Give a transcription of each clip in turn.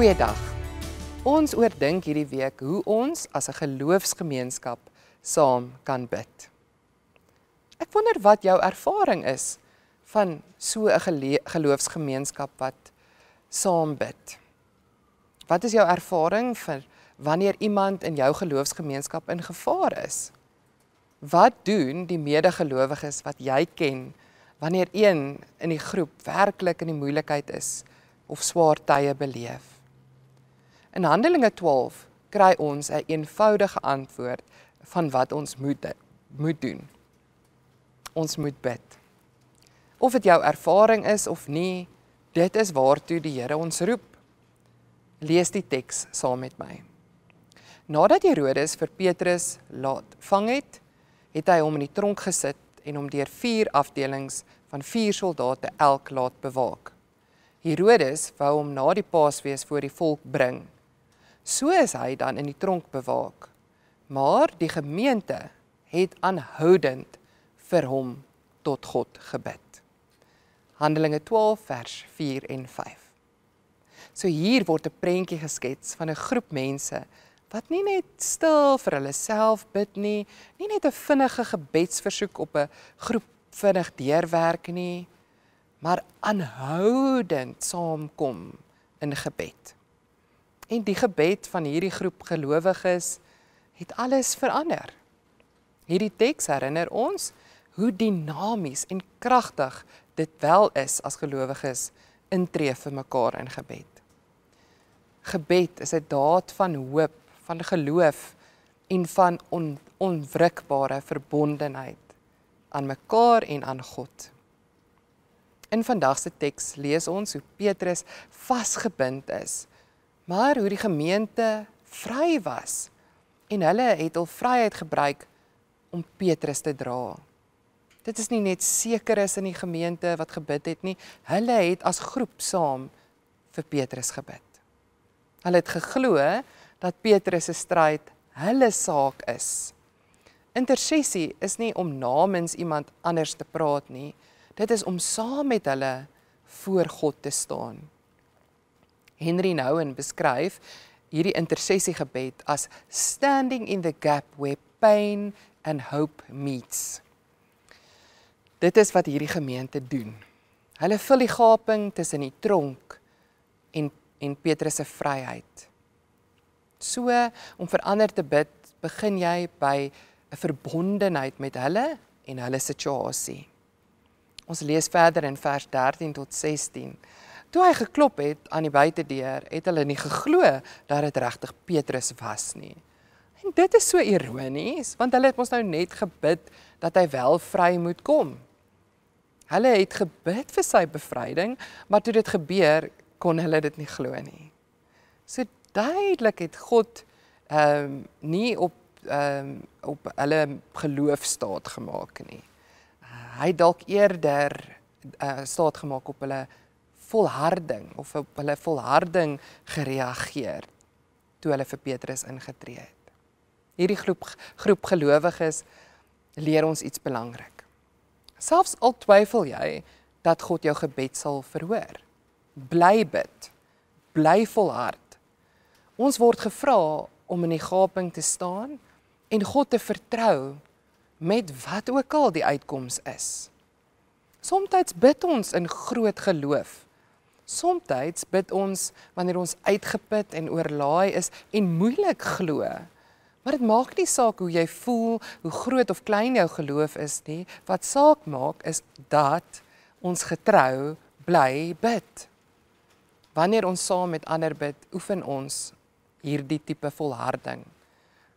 Goeiedag. Ons oordink hierdie week hoe ons as 'n geloofsgemeenskap saam kan bid. Ek wonder wat jou ervaring is van so 'n geloofsgemeenskap wat saam bid. Wat is jou ervaring vir wanneer iemand in jou geloofsgemeenskap in gevaar is? Wat doen die medegelowiges wat jy ken wanneer een in die groep werklik in die moeilikheid is of swaar tye beleef? In Handelinge 12 kry ons 'n eenvoudige antwoord van wat ons moet doen. Ons moet bid. Of dit jou ervaring is of nie, dit is waartoe die Here ons roep. Lees die teks saam met my. Nadat Herodes vir Petrus laat vang het, het hy hom in die tronk gesit en hom deur 4 afdelings van 4 soldate elk laat bewaak. Herodes wou hom na die Paasfees voor die volk bring. So is hy dan in die tronk bewaak. Maar die gemeente het aanhoudend vir hom tot God gebid. Handelinge 12 vers 4 en 5. So hier word 'n prentjie geskets van 'n groep mense wat nie net stil vir hulle self bid nie net 'n vinnige gebedsversoek op 'n groep vinnig deurwerk nie, maar aanhoudend saamkom in gebed. En die gebed van hierdie groep gelowiges het alles verander. Hierdie teks herinner ons hoe dinamies en kragtig dit wel is as gelowiges intree vir mekaar in gebed. Gebed is 'n daad van hoop, van geloof en van onwrikbare verbondenheid aan mekaar en aan God. In vandag se teks lees ons hoe Petrus vasgebind is, maar hoe die gemeente vry was en hulle het hul vryheid gebruik om Petrus te dra. Dit is nie net sekeres in die gemeente wat gebid het nie, hulle het as groep saam vir Petrus gebid. Hulle het geglo dat Petrus se stryd hulle saak is. Intersessie is nie om namens iemand anders te praat nie, dit is om saam met hulle voor God te staan. Henry Nouwen beskryf hierdie intersessiegebed as standing in the gap where pain and hope meets. Dit is wat hierdie gemeente doen. Hulle vul die gaping tussen die tronk en Petrus se vryheid. So, om vir ander te bid, begin jy by 'n verbondenheid met hulle en hulle situasie. Ons lees verder in vers 13 tot 16. Toe hy geklop het aan die buitedeur, het hulle nie geglo dat dit regtig Petrus was nie. En dit is so ironies, want hulle het ons nou net gebid dat hy wel vry moet kom. Hulle het gebid vir sy bevryding, maar toe dit gebeur, kon hulle dit nie glo nie. So duidelik het God nie op hulle geloof staat gemaak nie. Hy het dalk eerder staat gemaak op hulle volharding of op hulle volharding gereageer toe hulle vir Petrus ingetree het. Hierdie groep gelowiges leer ons iets belangrik. Selfs al twyfel jy dat God jou gebed sal verhoor, bly bid, bly volhard. Ons word gevra om in die gaping te staan en God te vertrou met wat ook al die uitkoms is. Somtyds bid ons in groot geloof. Somtyds bid ons wanneer ons uitgeput en oorlaai is en moeilik glo. Maar dit maak nie saak hoe jy voel, hoe groot of klein jou geloof is nie. Wat saak maak is dat ons getrou bly bid. Wanneer ons saam met ander bid, oefen ons hierdie tipe volharding.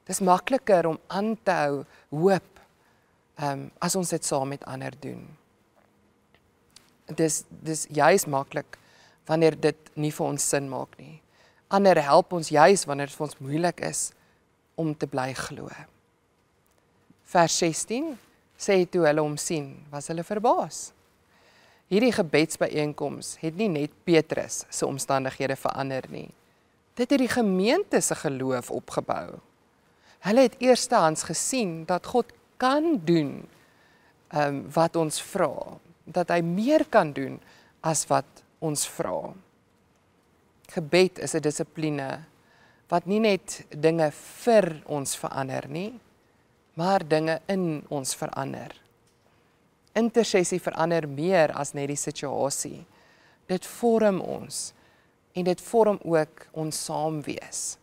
Dis makliker om aan te hou hoop as ons dit saam met ander doen. Dis juis maklik wanneer dit nie vir ons sin maak nie. Ander help ons juis wanneer dit vir ons moeilik is om te bly glo. Vers 16 sê toe hulle hom sien, was hulle verbaas. Hierdie gebedsbyeenkoms het nie net Petrus se omstandighede verander nie. Dit het die gemeente se geloof opgebou. Hulle het eerstehands gesien dat God kan doen wat ons vra, dat hy meer kan doen as wat ons vra. Gebed is 'n dissipline wat nie net dinge vir ons verander nie, maar dinge in ons verander. Intersessie verander meer as net die situasie. Dit vorm ons en dit vorm ook ons saamwees.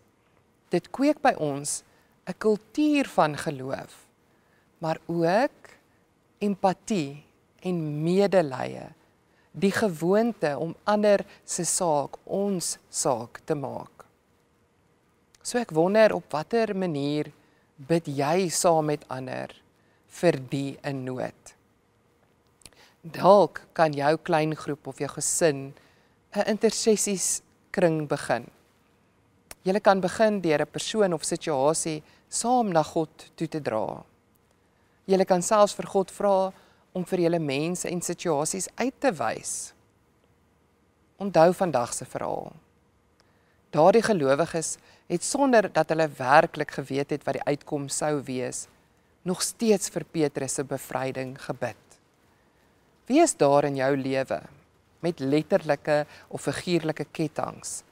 Dit kweek by ons 'n kultuur van geloof, maar ook empatie en medelee, die gewoonte om ander se saak ons saak te maak. So ek wonder op watter manier bid jy saam met ander vir die in nood. Dalk kan jou klein groep of jou gesin 'n intersessieskring begin. Julle kan begin deur 'n persoon of situasie saam na God toe te dra. Julle kan selfs vir God vra om vir julle mense en situasies uit te wys. Onthou vandag se verhaal. Daardie gelowiges het sonder dat hulle werklik geweet het wat die uitkoms sou wees, nog steeds vir Petrus se bevryding gebid. Wie is daar in jou lewe met letterlike of figuurlike kettinge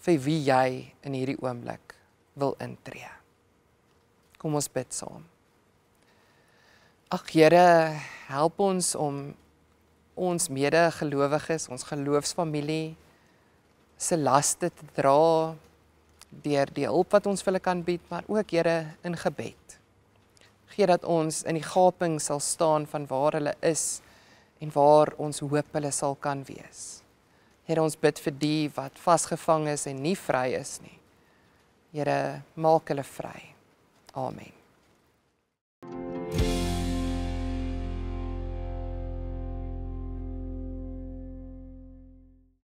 vir wie jy in hierdie oomblik wil intree? Kom ons bid saam. Ag Here, help ons om ons medegelowiges, ons geloofsfamilie se laste te dra deur die hulp wat ons vir hulle kan bied, maar ook Here in gebed. Gee dat ons in die gaping sal staan van waar hulle is en waar ons hoop hulle sal kan wees. Here, ons bid vir die wat vasgevang is en nie vry is nie. Here, maak hulle vry. Amen.